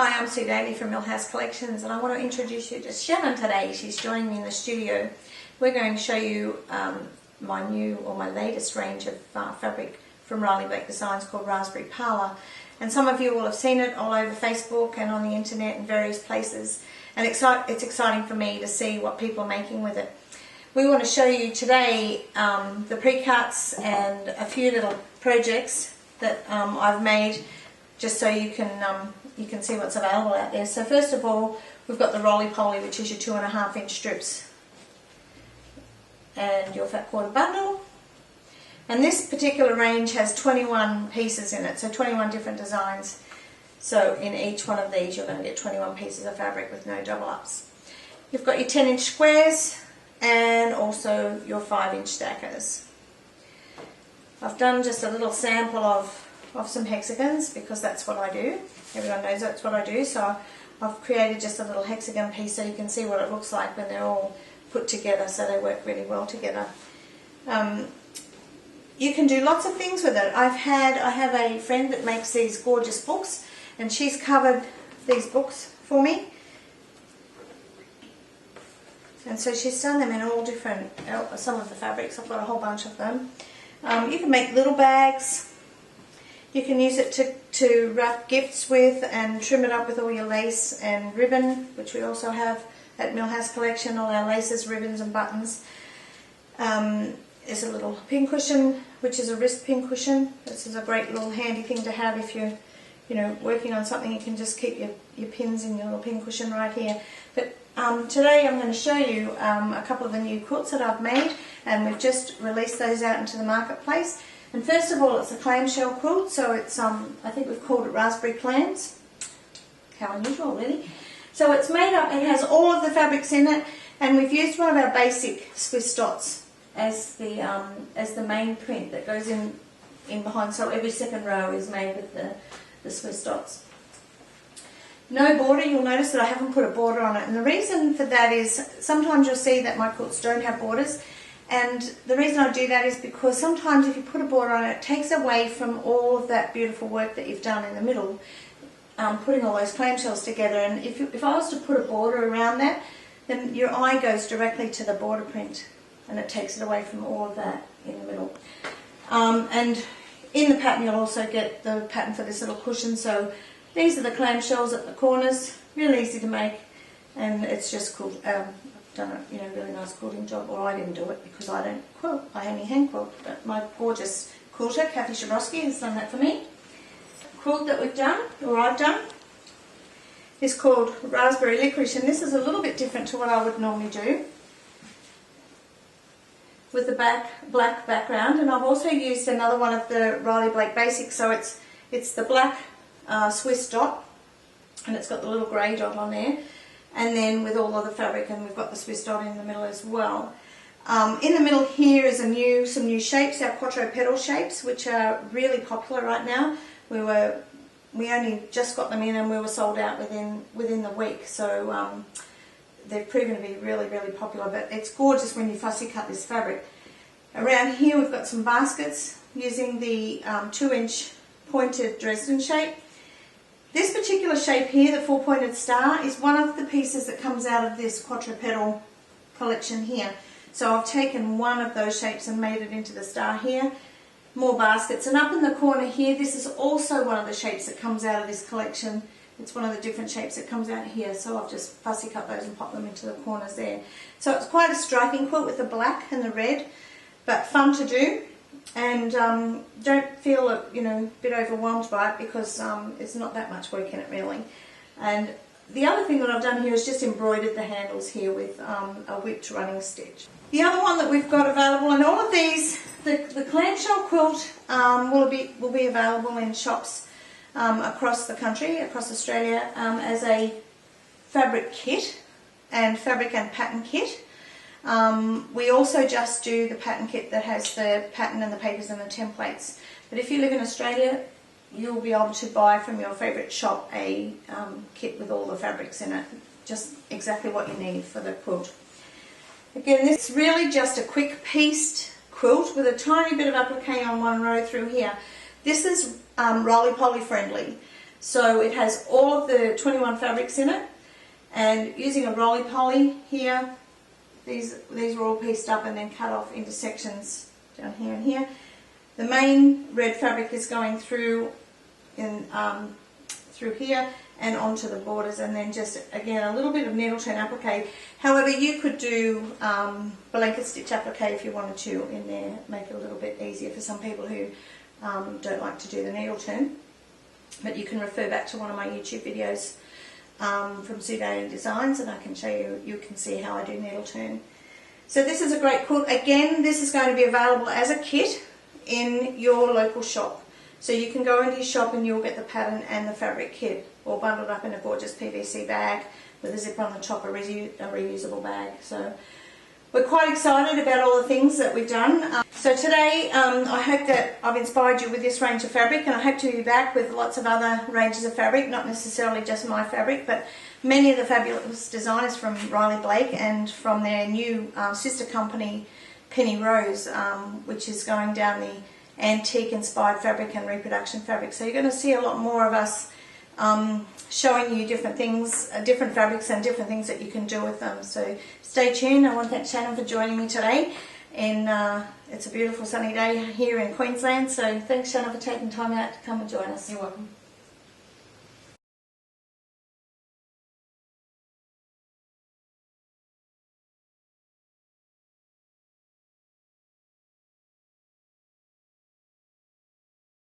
Hi, I'm Sue Daley from Millhouse Collections, and I want to introduce you to Shannon today. She's joining me in the studio. We're going to show you my latest range of fabric from Riley Black Designs called Raspberry Parlour. And some of you will have seen it all over Facebook and on the internet and various places. And it's exciting for me to see what people are making with it. We want to show you today the pre-cuts and a few little projects that I've made, just so you can see what's available out there. So first of all, we've got the roly-poly, which is your 2.5 inch strips, and your fat quarter bundle. And this particular range has 21 pieces in it, so 21 different designs. So in each one of these you're going to get 21 pieces of fabric with no double ups. You've got your 10 inch squares and also your 5 inch stackers. I've done just a little sample of some hexagons because that's what I do. Everyone knows that's what I do, so I've created just a little hexagon piece so you can see what it looks like when they're all put together, so they work really well together. You can do lots of things with it. I have a friend that makes these gorgeous books, and she's covered these books for me. And so she's done them in all different, some of the fabrics. I've got a whole bunch of them. You can make little bags. You can use it to wrap gifts with and trim it up with all your lace and ribbon, which we also have at Millhouse Collection, all our laces, ribbons and buttons. There's a little pin cushion, which is a wrist pin cushion. This is a great little handy thing to have if you're working on something. You can just keep your pins in your little pin cushion right here. But today I'm going to show you a couple of the new quilts that I've made, and we've just released those out into the marketplace. And first of all, it's a clamshell quilt, so it's I think we've called it Raspberry Clams. How unusual, really. So it's made up, it has all of the fabrics in it, and we've used one of our basic Swiss dots as the main print that goes in behind, so every second row is made with the Swiss dots. No border. You'll notice that I haven't put a border on it, and the reason for that is sometimes you'll see that my quilts don't have borders, and the reason I do that is because sometimes if you put a border on it, it takes away from all of that beautiful work that you've done in the middle, putting all those clamshells together. And if I was to put a border around that, then your eye goes directly to the border print, and it takes it away from all of that in the middle. And in the pattern you'll also get the pattern for this little cushion. So these are the clamshells at the corners, really easy to make, and it's just cool. Done a really nice quilting job, or I didn't do it because I don't quilt, I only hand quilt, but my gorgeous quilter, Kathy Shabrowski, has done that for me. The quilt that we've done, or I've done, is called Raspberry Licorice, and this is a little bit different to what I would normally do, with the black background. And I've also used another one of the Riley Black Basics, so it's the black Swiss dot, and it's got the little grey dot on there, and then with all of the fabric, and we've got the Swiss dot in the middle as well. In the middle here is some new shapes, our quattro petal shapes, which are really popular right now. We only just got them in, and we were sold out within the week, so they've proven to be really, really popular. But it's gorgeous when you fussy cut this fabric. Around here we've got some baskets using the 2 inch pointed Dresden shape. This particular shape here, the 4-pointed star, is one of the pieces that comes out of this quattro petal collection here. So I've taken one of those shapes and made it into the star here. More baskets, and up in the corner here, this is also one of the shapes that comes out of this collection. It's one of the different shapes that comes out here, so I've just fussy cut those and pop them into the corners there. So it's quite a striking quilt with the black and the red, but fun to do. And don't feel a bit overwhelmed by it, because it's not that much work in it really. And the other thing that I've done here is just embroidered the handles here with a whipped running stitch. The other one that we've got available, and all of these, the clamshell quilt will be available in shops across the country, across Australia, as a fabric kit and fabric and pattern kit. We also just do the pattern kit that has the pattern and the papers and the templates. But if you live in Australia, you'll be able to buy from your favourite shop a kit with all the fabrics in it, just exactly what you need for the quilt. Again, this is really just a quick pieced quilt with a tiny bit of applique on one row through here. This is roly-poly friendly. So it has all of the 21 fabrics in it, and using a roly-poly here, these were all pieced up and then cut off into sections down here and here. The main red fabric is going through through here and onto the borders, and then just again a little bit of needle turn applique. However, you could do blanket stitch applique if you wanted to in there, make it a little bit easier for some people who don't like to do the needle turn. But you can refer back to one of my YouTube videos from Sue Daley Designs, and I can show you, you can see how I do needle turn. So this is a great quilt. Again, this is going to be available as a kit in your local shop. So you can go into your shop and you'll get the pattern and the fabric kit all bundled up in a gorgeous PVC bag with a zipper on the top, a reusable bag. So we're quite excited about all the things that we've done. So today I hope that I've inspired you with this range of fabric, and I hope to be back with lots of other ranges of fabric, not necessarily just my fabric, but many of the fabulous designers from Riley Blake and from their new sister company Penny Rose, which is going down the antique inspired fabric and reproduction fabric. So you're going to see a lot more of us showing you different things, different fabrics and different things that you can do with them. So stay tuned. I want to thank Shannon for joining me today, and it's a beautiful sunny day here in Queensland, so thanks Shannon for taking time out to come and join us. You're welcome.